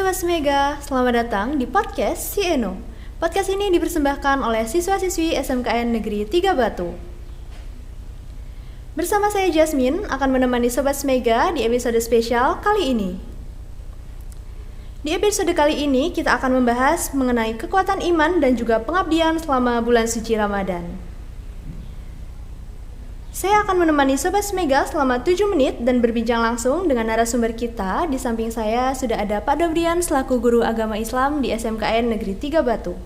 Sobat Semega, selamat datang di podcast Si Eno. Podcast ini dipersembahkan oleh siswa-siswi SMKN Negeri 3 Batu. Bersama saya Jasmine akan menemani Sobat Semega di episode spesial kali ini. Di episode kali ini kita akan membahas mengenai kekuatan iman dan juga pengabdian selama bulan suci Ramadan. Saya akan menemani Sobat Semega selama 7 menit dan berbincang langsung dengan narasumber kita. Di samping saya sudah ada Pak Dobrian selaku Guru Agama Islam di SMKN Negeri 3 Batu.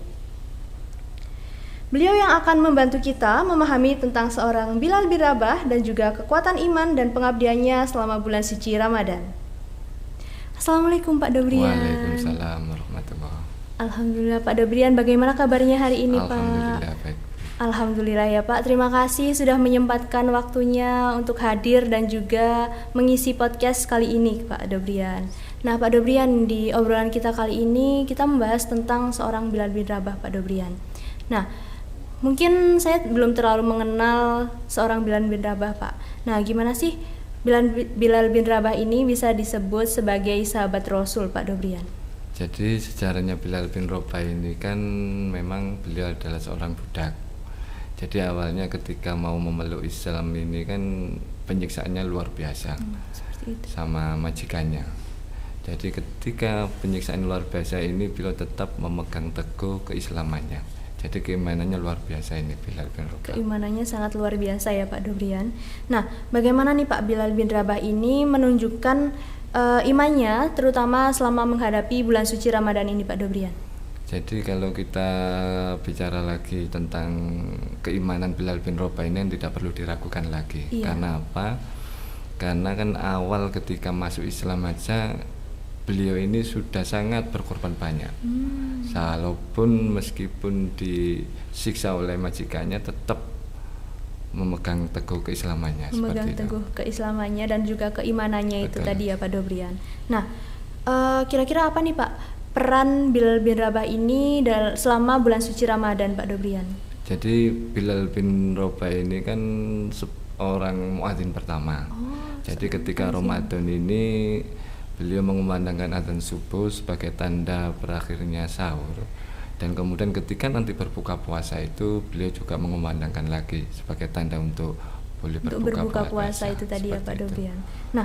Beliau yang akan membantu kita memahami tentang seorang Bilal bin Rabah dan juga kekuatan iman dan pengabdiannya selama bulan suci Ramadan. Assalamualaikum Pak Dobrian. Waalaikumsalam warahmatullahi. Alhamdulillah Pak Dobrian, bagaimana kabarnya hari ini Pak? Alhamdulillah baik. Alhamdulillah ya Pak, terima kasih sudah menyempatkan waktunya untuk hadir dan juga mengisi podcast kali ini Pak Dobrian. Nah Pak Dobrian, di obrolan kita kali ini kita membahas tentang seorang Bilal bin Rabah Pak Dobrian. Nah mungkin saya belum terlalu mengenal seorang Bilal bin Rabah Pak. Nah gimana sih Bilal bin Rabah ini bisa disebut sebagai sahabat Rasul Pak Dobrian? Jadi sejarahnya Bilal bin Rabah ini kan memang beliau adalah seorang budak. Jadi awalnya ketika mau memeluk Islam ini kan penyiksaannya luar biasa sama majikannya. Jadi ketika penyiksaan luar biasa ini beliau tetap memegang teguh keislamannya. Jadi keimanannya luar biasa ini Bilal bin Rabah. Keimanannya sangat luar biasa ya Pak Dobrian. Nah bagaimana nih Pak Bilal bin Rabah ini menunjukkan imannya terutama selama menghadapi bulan suci Ramadan ini Pak Dobrian? Jadi kalau kita bicara lagi tentang keimanan Bilal bin Rabah ini tidak perlu diragukan lagi. Iya. Karena apa? Karena kan awal ketika masuk Islam aja beliau ini sudah sangat berkorban banyak. Walaupun meskipun disiksa oleh majikannya tetap memegang teguh keislamannya. Memegang teguh keislamannya dan juga keimanannya. Betul. Itu tadi ya Pak Dobrian. Nah kira-kira apa nih Pak peran Bilal bin Rabah ini selama bulan suci Ramadan Pak Dobrian? Jadi Bilal bin Rabah ini kan seorang muadzin pertama. Jadi ketika Ramadan ini beliau mengumandangkan azan subuh sebagai tanda berakhirnya sahur. Dan kemudian ketika nanti berbuka puasa itu beliau juga mengumandangkan lagi sebagai tanda untuk boleh berbuka puasa itu tadi ya Pak Dobrian. Nah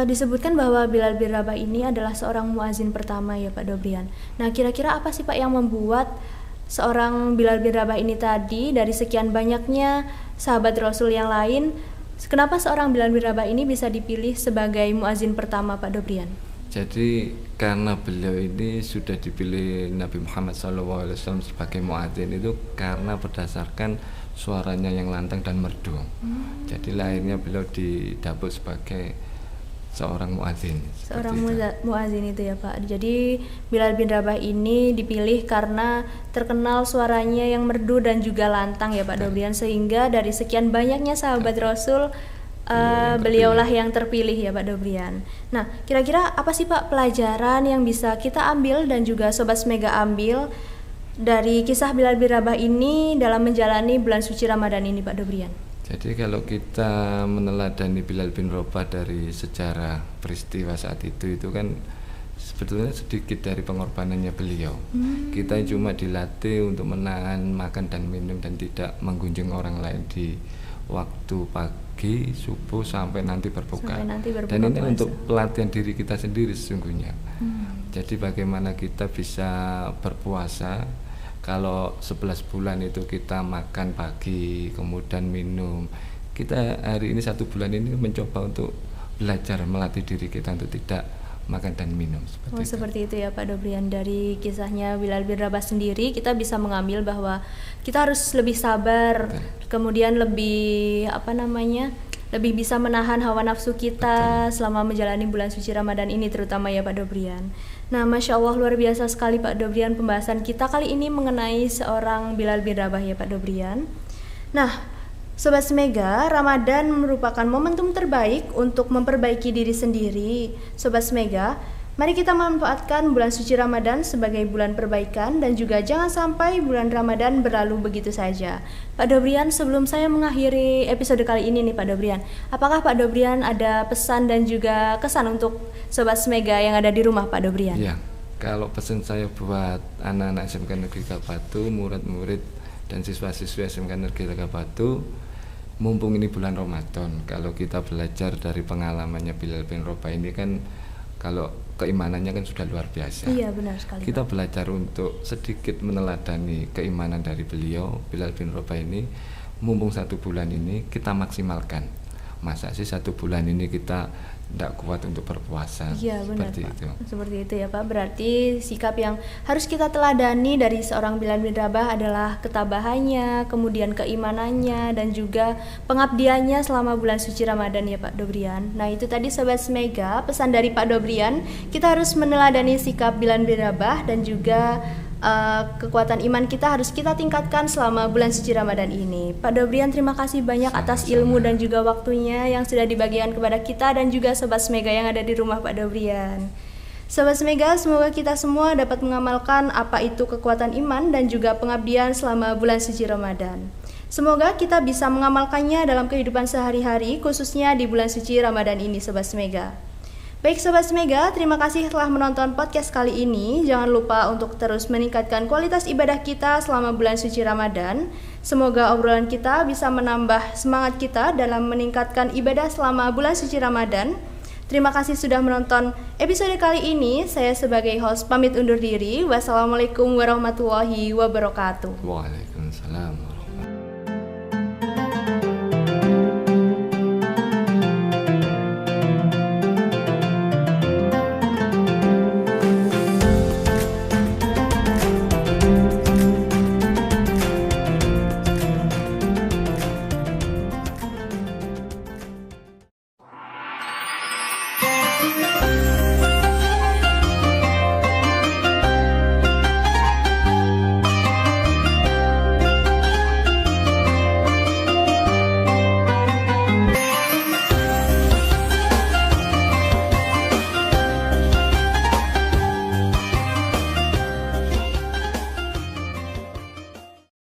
disebutkan bahwa Bilal bin Rabah ini adalah seorang muazin pertama ya Pak Dobrian. Nah kira-kira apa sih Pak yang membuat seorang Bilal bin Rabah ini tadi dari sekian banyaknya sahabat Rasul yang lain, kenapa seorang Bilal bin Rabah ini bisa dipilih sebagai muazin pertama Pak Dobrian? Jadi karena beliau ini sudah dipilih Nabi Muhammad SAW sebagai muadzin itu karena berdasarkan suaranya yang lantang dan merdu. Jadi lahirnya beliau didapuk sebagai seorang muadzin. Seorang muadzin itu ya Pak. Jadi Bilal bin Rabah ini dipilih karena terkenal suaranya yang merdu dan juga lantang ya Pak Dobrian, sehingga dari sekian banyaknya sahabat Rasul beliaulah yang terpilih ya Pak Dobrian. Nah kira-kira apa sih Pak pelajaran yang bisa kita ambil dan juga Sobat Semega ambil dari kisah Bilal bin Rabah ini dalam menjalani bulan suci Ramadan ini Pak Dobrian? Jadi kalau kita meneladani Bilal bin Rabah dari sejarah peristiwa saat itu kan sebetulnya sedikit dari pengorbanannya beliau. Kita cuma dilatih untuk menahan makan dan minum dan tidak menggunjing orang lain di waktu pagi, subuh sampai nanti berbuka. Dan ini puasa. Untuk pelatihan diri kita sendiri sesungguhnya. Jadi bagaimana kita bisa berpuasa kalau 11 bulan itu kita makan pagi kemudian minum. Kita hari ini 1 bulan ini mencoba untuk belajar melatih diri kita untuk tidak makan dan minum seperti itu ya Pak Dobrian. Dari kisahnya Bilal bin Rabah sendiri kita bisa mengambil bahwa kita harus lebih sabar. Betul. Kemudian lebih lebih bisa menahan hawa nafsu kita. Betul. Selama menjalani bulan suci Ramadan ini terutama ya Pak Dobrian. Nah Masya Allah luar biasa sekali Pak Dobrian pembahasan kita kali ini mengenai seorang Bilal bin Rabah ya Pak Dobrian. Nah Sobat Semega, Ramadan merupakan momentum terbaik untuk memperbaiki diri sendiri. Sobat Semega, Mari kita memanfaatkan bulan suci Ramadan sebagai bulan perbaikan dan juga jangan sampai bulan Ramadan berlalu begitu saja. Pak Dobrian, sebelum saya mengakhiri episode kali ini nih Pak Dobrian, apakah Pak Dobrian ada pesan dan juga kesan untuk Sobat Smega yang ada di rumah Pak Dobrian? Iya, kalau pesan saya buat anak-anak SMK Negeri Kabatu, murid-murid dan siswa-siswi SMK Negeri Kabatu, mumpung ini bulan Ramadan, kalau kita belajar dari pengalamannya Bilal bin Rabah ini kan, kalau keimanannya kan sudah luar biasa. Iya, benar sekali. Kita Pak. belajar untuk sedikit meneladani keimanan dari beliau, Bilal bin Rabah ini. Mumpung 1 bulan ini kita maksimalkan. Masa sih 1 bulan ini kita tidak kuat untuk berpuasa? Iya, benar, seperti Pak. itu. Seperti itu ya Pak. Berarti sikap yang harus kita teladani dari seorang Bilal bin Rabah adalah ketabahannya, kemudian keimanannya, dan juga pengabdiannya selama bulan suci Ramadan ya Pak Dobrian. Nah itu tadi Sobat Smega, pesan dari Pak Dobrian. Kita harus meneladani sikap Bilal bin Rabah dan juga kekuatan iman kita harus kita tingkatkan selama bulan suci Ramadan ini. Pak Dobrian, terima kasih banyak atas ilmu dan juga waktunya yang sudah dibagikan kepada kita dan juga Sobat Smega yang ada di rumah Pak Dobrian. Sobat Smega, semoga kita semua dapat mengamalkan apa itu kekuatan iman dan juga pengabdian selama bulan suci Ramadan. Semoga kita bisa mengamalkannya dalam kehidupan sehari-hari, khususnya di bulan suci Ramadan ini, Sobat Smega. Baik Sobat Smega, terima kasih telah menonton podcast kali ini. Jangan lupa untuk terus meningkatkan kualitas ibadah kita selama bulan suci Ramadan. Semoga obrolan kita bisa menambah semangat kita dalam meningkatkan ibadah selama bulan suci Ramadan. Terima kasih sudah menonton episode kali ini. Saya sebagai host pamit undur diri. Wassalamualaikum warahmatullahi wabarakatuh. Waalaikumsalam.